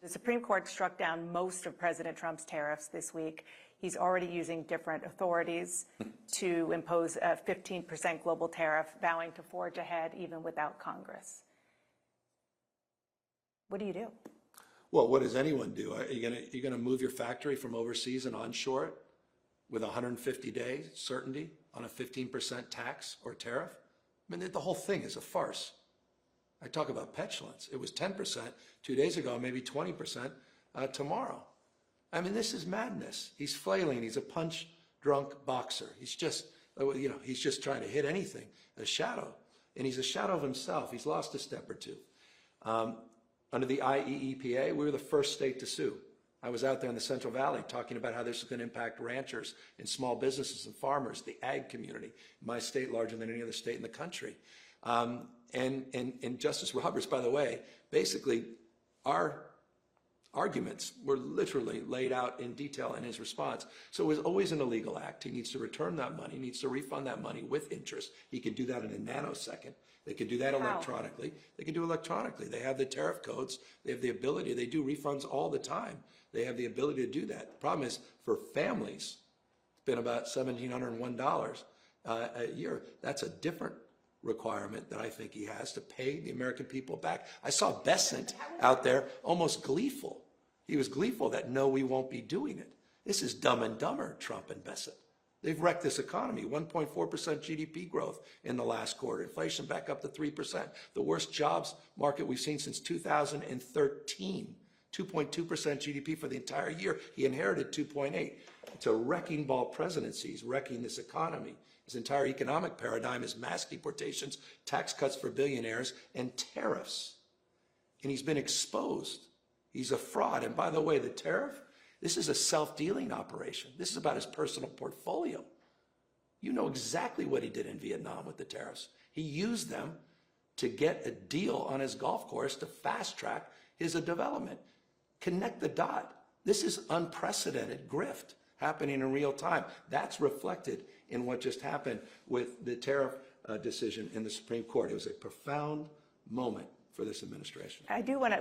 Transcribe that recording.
The Supreme Court struck down most of President Trump's tariffs this week. He's already using different authorities to impose a 15% global tariff, vowing to forge ahead even without Congress. What do you do? Well, what does anyone do? Are you gonna move your factory from overseas and onshore it with 150-day certainty on a 15% tax or tariff? I mean, the whole thing is a farce. I talk about petulance. It was 10% 2 days ago, maybe 20% tomorrow. I mean, this is madness. He's flailing. He's a punch-drunk boxer. He's just, he's just trying to hit anything, a shadow. And he's a shadow of himself. He's lost a step or two. Under the IEEPA, we were the first state to sue. I was out there in the Central Valley talking about how this is going to impact ranchers and small businesses and farmers, the ag community. My state larger than any other state in the country. And Justice Roberts, by the way, basically our arguments were literally laid out in detail in his response. So it was always an illegal act. He needs to return that money, he needs to refund that money with interest. He can do that in a nanosecond. They could do that electronically. They can do it electronically. They have the tariff codes. They have the ability. They do refunds all the time. They have the ability to do that. The problem is for families, it's been about $1,701 a year. That's a different requirement that I think he has to pay the American people back. I saw Besant out there almost gleeful. He was gleeful that no, we won't be doing it. This is Dumb and Dumber, Trump and Besant. They've wrecked this economy. 1.4% GDP growth in the last quarter. Inflation back up to 3%. The worst jobs market we've seen since 2013. 2.2% GDP for the entire year. He inherited 2.8. It's a wrecking ball presidency. He's wrecking this economy. His entire economic paradigm is mass deportations, tax cuts for billionaires, and tariffs. And he's been exposed. He's a fraud. And by the way, the tariff, this is a self-dealing operation. This is about his personal portfolio. You know exactly what he did in Vietnam with the tariffs. He used them to get a deal on his golf course to fast-track his development. Connect the dot. This is unprecedented grift happening in real time. That's reflected in what just happened with the tariff decision in the Supreme Court. It was a profound moment for this administration. I do want to